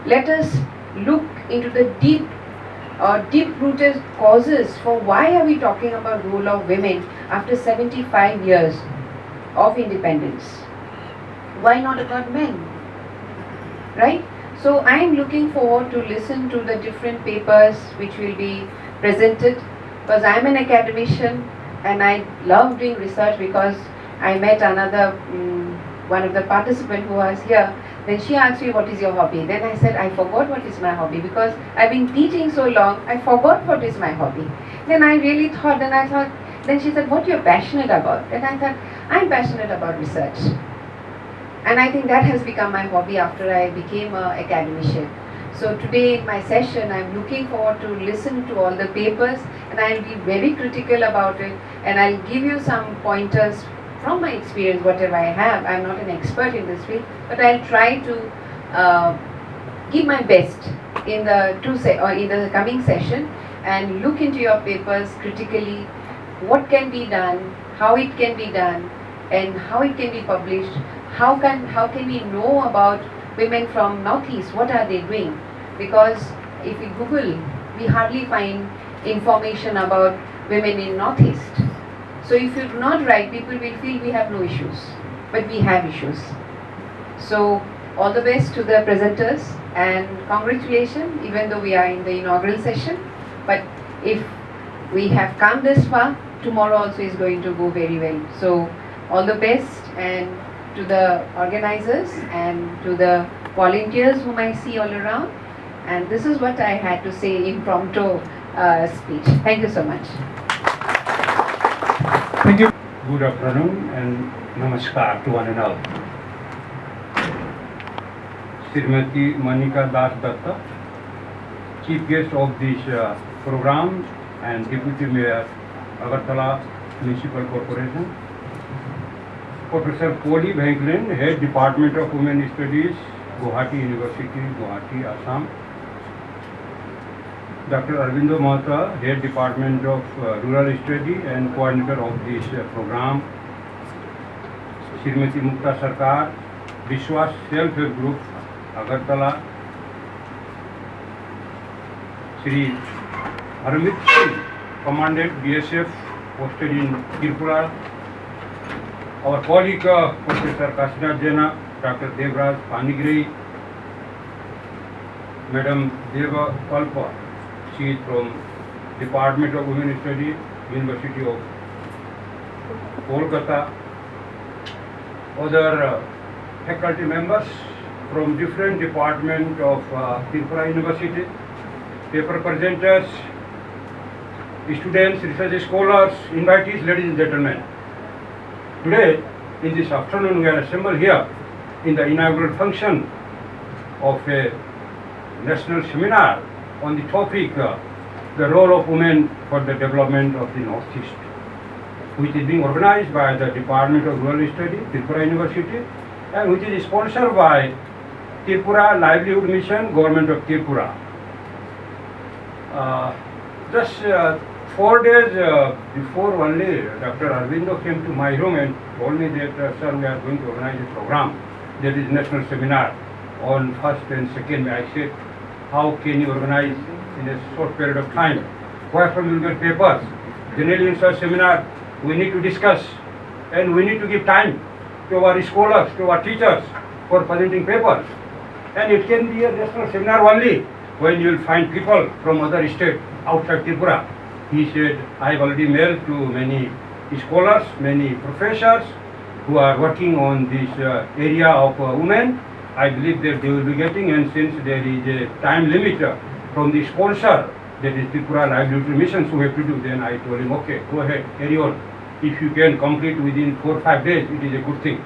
Let us look into the deep-rooted causes for why are we talking about role of women after 75 years of independence. Why not about men? Right? So I am looking forward to listen to the different papers which will be presented, because I am an academician and I love doing research. Because I met one of the participants who was here, then she asked me, what is your hobby? Then I said, I forgot what is my hobby, because I've been teaching so long, I forgot what is my hobby. Then I really thought, then she said, what you're passionate about? Then I thought, I'm passionate about research. And I think that has become my hobby after I became an academician. So today in my session, I'm looking forward to listen to all the papers, and I'll be very critical about it, and I'll give you some pointers from my experience, whatever I have. I'm not an expert in this field, but I'll try to give my best in the coming session and look into your papers critically, what can be done, how it can be done, and how it can be published. How can we know about women from Northeast? What are they doing? Because if we Google, we hardly find information about women in Northeast. So if you do not write, people will feel we have no issues. but we have issues. So all the best to the presenters and congratulations, even though we are in the inaugural session, but if we have come this far, tomorrow also is going to go very well. So all the best, and to the organizers and to the volunteers whom I see all around. And this is what I had to say impromptu speech. Thank you so much. Thank you. Good afternoon and namaskar to one and all. Srimati Manika Das Datta, Chief Guest of this program and Deputy Mayor, Agartala Municipal Corporation. Professor Poli Bhanklin, Head Department of Women Studies, Guwahati University, Guwahati, Assam. Dr. Arvindo Mahata, Head Department of Rural Study and Coordinator of this program. Srimati Mukta Sarkar, Vishwas Self-Help Group, Agartala. Shri Harmit Singh, Commandant BSF, posted in Tripura. Our colleague Professor Kasinath Jena, Dr. Devraj Panigrhi, Madam Deva Kalpa, she is from Department of Women Studies, University of Kolkata. Other faculty members from different departments of Tripura University, paper presenters, students, research scholars, invitees, ladies and gentlemen. Today, in this afternoon, we are assembled here in the inaugural function of a national seminar on the topic, the role of women for the development of the Northeast, which is being organized by the Department of Rural Studies, Tripura University, and which is sponsored by Tripura Livelihood Mission, Government of Tripura. Just 4 days before only, Dr. Arvindo came to my room and told me that, sir, we are going to organize a program, that is national seminar on 1st and 2nd May. I said, how can you organize in a short period of time? Where from you will get papers? Generally in such seminar, we need to discuss and we need to give time to our scholars, to our teachers for presenting papers. And it can be a national seminar only when you will find people from other states outside Tripura. He said, I have already mailed to many scholars, many professors who are working on this area of women. I believe that they will be getting, and since there is a time limit from the sponsor, that is Tripura Livelihood Mission, so we have to do, then I told him, okay, go ahead, carry on. If you can complete within 4 or 5 days, it is a good thing.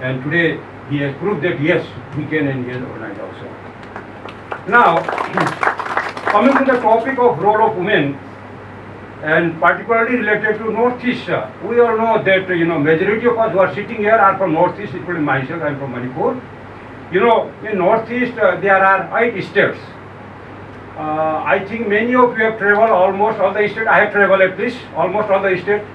And today, he has proved that yes, he can, and he has organized also. Now, coming to the topic of role of women, and particularly related to Northeast, we all know that, majority of us who are sitting here are from Northeast, including myself, I am from Manipur. In Northeast, there are 8 states. I think many of you have traveled almost all the states. I have traveled at least almost all the states.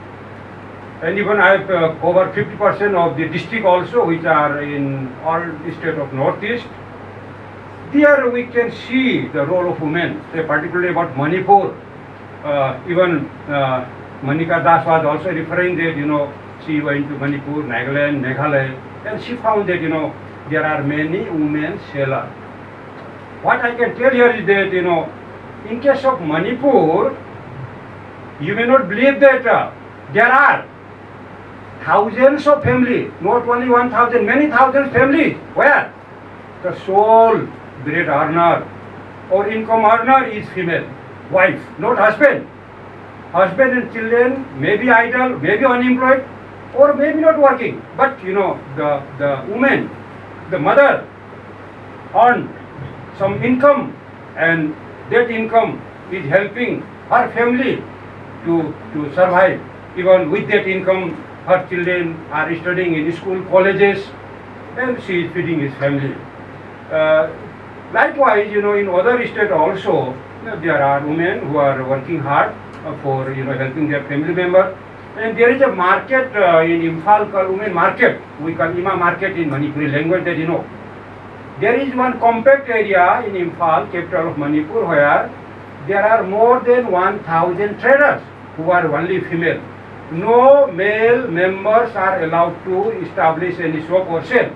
And even I have covered 50% of the district also, which are in all states of Northeast. There we can see the role of women, say particularly about Manipur. Even Manika Das was also referring that, she went to Manipur, Nagaland, Meghalaya, and she found that, there are many women sailors. What I can tell here is that, in case of Manipur, you may not believe that there are thousands of families, not only 1,000, many thousands families, where the sole bread earner or income earner is female, wife, not husband. Husband and children may be idle, may be unemployed, or maybe not working. But, the woman, the mother, earn some income, and that income is helping her family to survive. Even with that income, her children are studying in school, colleges, and she is feeding his family. Likewise, in other states also, there are women who are working hard for, helping their family member. And there is a market in Imphal called women market. We call Ima market in Manipuri language that There is one compact area in Imphal, capital of Manipur, where there are more than 1,000 traders who are only female. no male members are allowed to establish any shop or sell.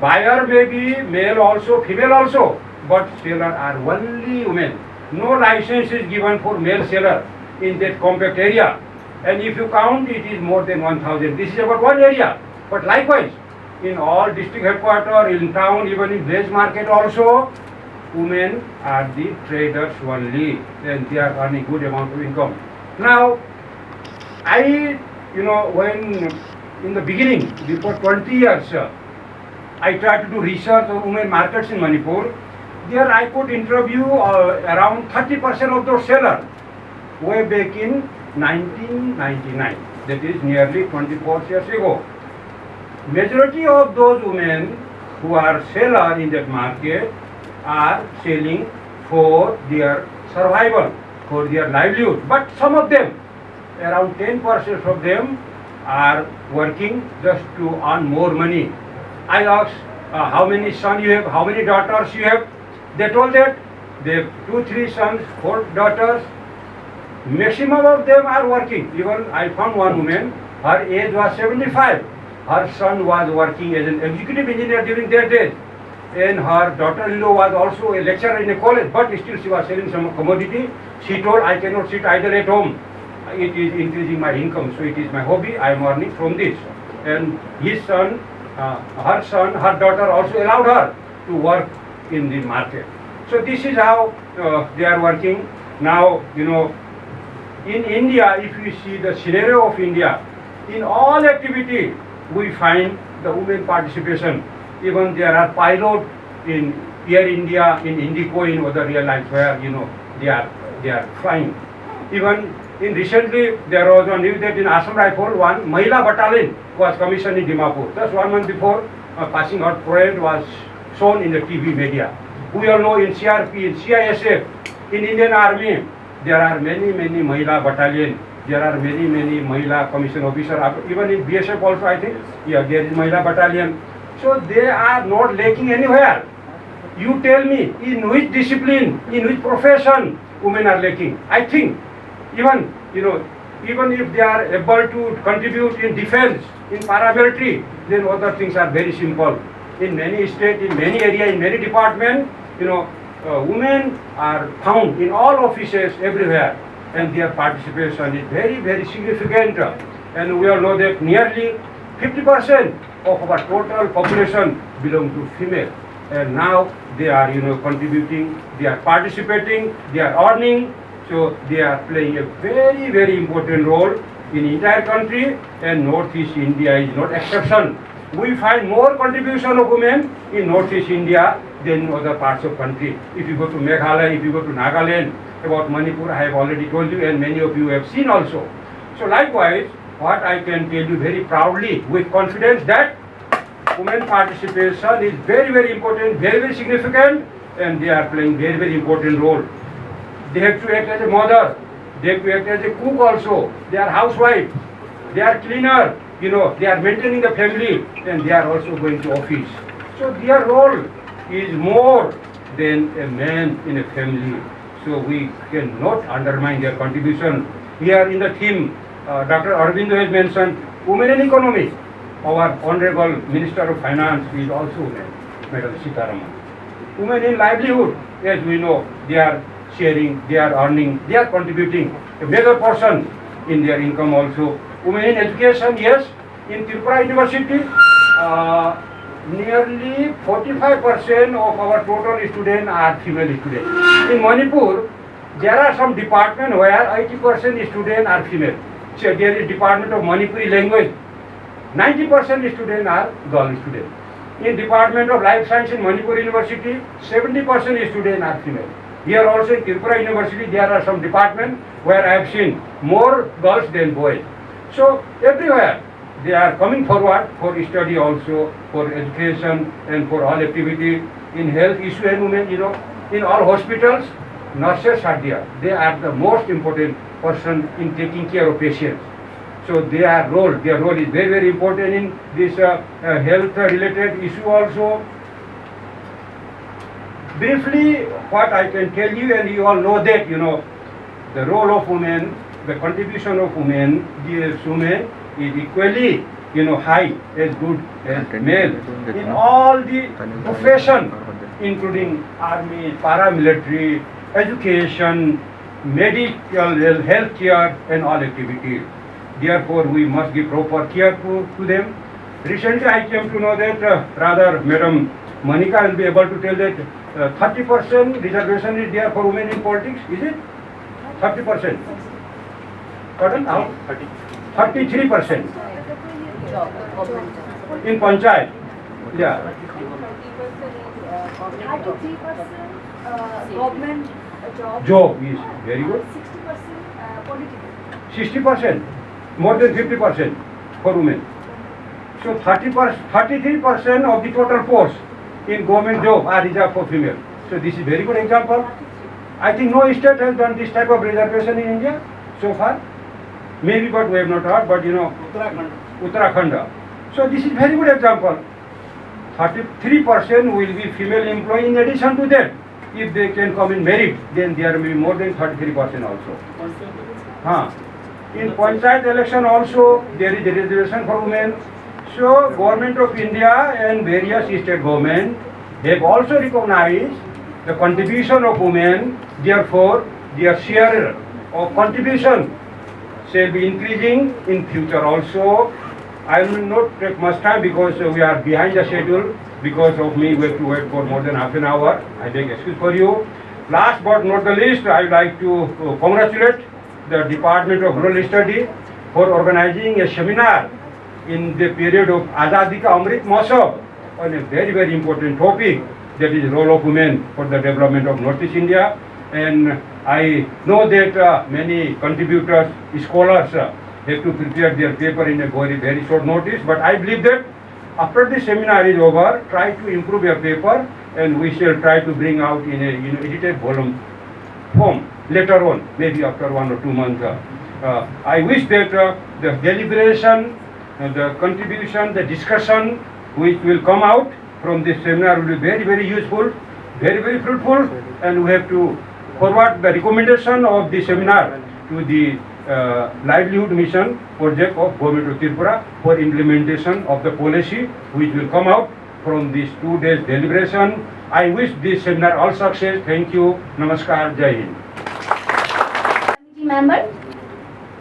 Buyer may be male also, female also, but seller are only women. No license is given for male seller in that compact area. And if you count, it is more than 1,000. This is about one area. But likewise, in all district headquarters, in town, even in village market also, women are the traders only, and they are earning good amount of income. Now, when in the beginning, before 20 years, I tried to do research on women markets in Manipur. There I could interview around 30% of those sellers way back in 1999. That is nearly 24 years ago. Majority of those women who are sellers in that market are selling for their survival, for their livelihood. But some of them, around 10% of them, are working just to earn more money. I asked how many sons you have, how many daughters you have. They told that they have 2, 3 sons, 4 daughters. Maximum of them are working. Even I found one woman, her age was 75. Her son was working as an executive engineer during their days. And her daughter-in-law was also a lecturer in a college, but still she was selling some commodity. She told, I cannot sit idle at home. It is increasing my income, so it is my hobby. I am earning from this. And his son, her daughter also allowed her to work in the market. So this is how they are working. Now, in India, if you see the scenario of India, in all activity, we find the women participation. Even there are pilots in Air India, in Indigo, in other airlines where they are flying. Even recently there was a news that in Assam Rifle one Mahila battalion was commissioned in Dimapur. Just 1 month before, a passing out parade was shown in the TV media. We all know in CRP, in CISF, in Indian Army, there are many Mahila battalion. There are many Mahila commission officers. Even in BSF also, I think, there is Mahila battalion. So they are not lacking anywhere. You tell me, in which discipline, in which profession women are lacking? I think even if they are able to contribute in defense, in paramilitary, then other things are very simple. In many states, in many areas, in many departments, women are found in all offices everywhere, and their participation is very significant. And we all know that nearly 50% of our total population belong to female. And now they are contributing, they are participating, they are earning. So they are playing a very important role in entire country, and Northeast India is not exception. We find more contribution of women in Northeast India than in other parts of country. If you go to Meghalaya, if you go to Nagaland, about Manipur I have already told you, and many of you have seen also. So likewise, what I can tell you very proudly with confidence that women participation is very important, very significant, and they are playing very important role. They have to act as a mother, they have to act as a cook also, they are housewife, they are cleaner, they are maintaining the family, and they are also going to office. So their role is more than a man in a family. So we cannot undermine their contribution. Here in the theme, Dr. Arvindo has mentioned women in economy. Our Honorable Minister of Finance is also women, Madam Sitaraman. Women in livelihood, as we know, they are sharing, they are earning, they are contributing a major portion in their income also. Women in education, yes, in Tripura University, nearly 45% of our total students are female students. In Manipur, there are some departments where 80% students are female. So there is Department of Manipuri Language, 90% students are girl students. In Department of Life Science in Manipur University, 70% students are female. Here also in Tripura University, there are some departments where I have seen more girls than boys. So everywhere they are coming forward for study also, for education and for all activity in health issue and women. In all hospitals, nurses are there. They are the most important person in taking care of patients. So their role is very important in this health related issue also. Briefly, what I can tell you, and you all know that, the role of women the contribution of women, these women is equally, high as good as male in all the profession, including army, paramilitary, education, medical, healthcare, and all activities. Therefore, we must give proper care to them. Recently, I came to know that Madam Monica will be able to tell that 30% reservation is there for women in politics. Is it? 30%. Pardon? How? 33% in Panchayat. Yeah. 33% government Job is very good. 60% political. 60%, more than 50% for women. So 33% of the total force in government job are reserved for female. So this is very good example. I think no state has done this type of reservation in India so far. Maybe, but we have not heard. But Uttarakhand. So this is very good example. 33% will be female employee. In addition to that, if they can come in merit, then there will be more than 33% also. In Panchayat election also, there is a reservation for women. So, Government of India and various state government have also recognized the contribution of women. Therefore, their share of contribution shall be increasing in future also. I will not take much time because we are behind the schedule. Because of me, we have to wait for more than half an hour. I beg excuse for you. Last but not the least, I would like to congratulate the Department of Rural Study for organizing a seminar in the period of Azadi Ka Amrit Mahotsav on a very, very important topic, that is role of women for the development of Northeast India. And I know that many contributors, scholars have to prepare their paper in a very, very short notice. But I believe that after the seminar is over, try to improve your paper, and we shall try to bring out in a edited volume form later on, maybe after 1 or 2 months. I wish that the deliberation, the contribution, the discussion which will come out from this seminar will be very, very useful, very, very fruitful, and we have to forward the recommendation of the seminar to the livelihood mission project of Government of Tripura for implementation of the policy which will come out from these 2 days deliberation. I wish this seminar all success. Thank you. Namaskar. Jai Hind. Member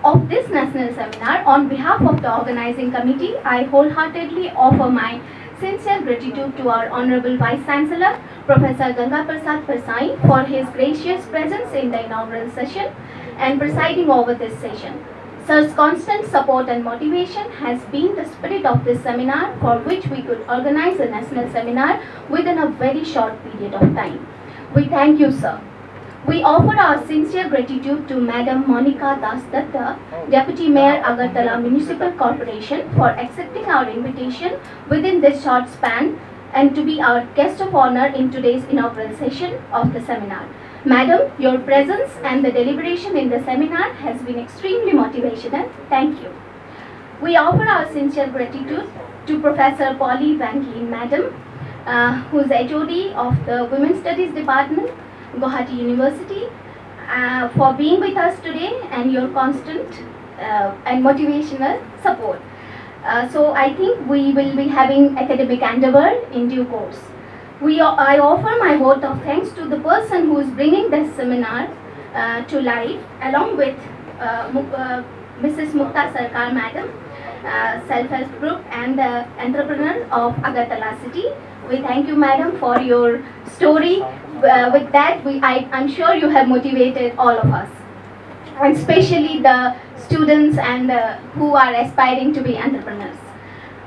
of this national seminar, on behalf of the organizing committee, I wholeheartedly offer my sincere gratitude to our Honorable Vice Chancellor, Professor Ganga Prasad Persai, for his gracious presence in the inaugural session and presiding over this session. Sir's constant support and motivation has been the spirit of this seminar, for which we could organize a national seminar within a very short period of time. We thank you, sir. We offer our sincere gratitude to Madam Monica Das Datta, Deputy Mayor Agartala Municipal Corporation, for accepting our invitation within this short span and to be our guest of honor in today's inaugural session of the seminar. Madam, your presence and the deliberation in the seminar has been extremely motivational. Thank you. We offer our sincere gratitude to Professor Polly Van Gien, Madam, who is HOD of the Women's Studies Department, Guwahati University, for being with us today and your constant and motivational support. So I think we will be having academic endeavor in due course. I offer my vote of thanks to the person who is bringing this seminar to life, along with Mrs. Mukta Sarkar, Madam, self-help group and the entrepreneur of Agartala City. We thank you, Madam, for your story. With that, I'm sure you have motivated all of us, and especially the students and who are aspiring to be entrepreneurs.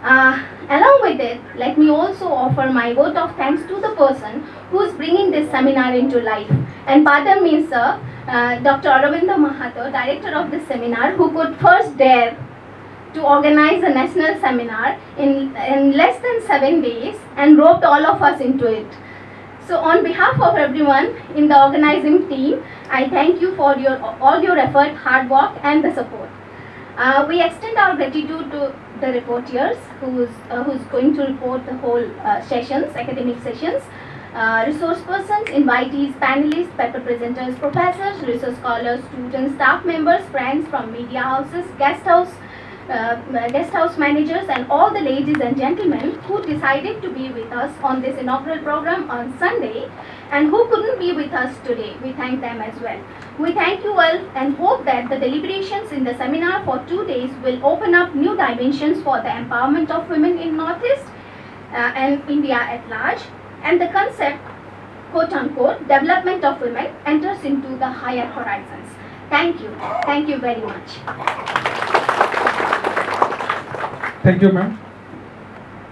Along with it, let me also offer my vote of thanks to the person who is bringing this seminar into life. And pardon me, sir, Dr. Aravindo Mahato, director of this seminar, who could first dare to organize a national seminar in less than 7 days and roped all of us into it. So on behalf of everyone in the organizing team, I thank you for all your effort, hard work and the support. We extend our gratitude to the reporters who's going to report the whole sessions, academic sessions. resource persons, invitees, panelists, paper presenters, professors, research scholars, students, staff members, friends from media houses, guest house managers, and all the ladies and gentlemen who decided to be with us on this inaugural program on Sunday and who couldn't be with us today. We thank them as well. We thank you all and hope that the deliberations in the seminar for 2 days will open up new dimensions for the empowerment of women in Northeast and India at large, and the concept, quote unquote, development of women enters into the higher horizons. Thank you. Thank you very much. Thank you, ma'am.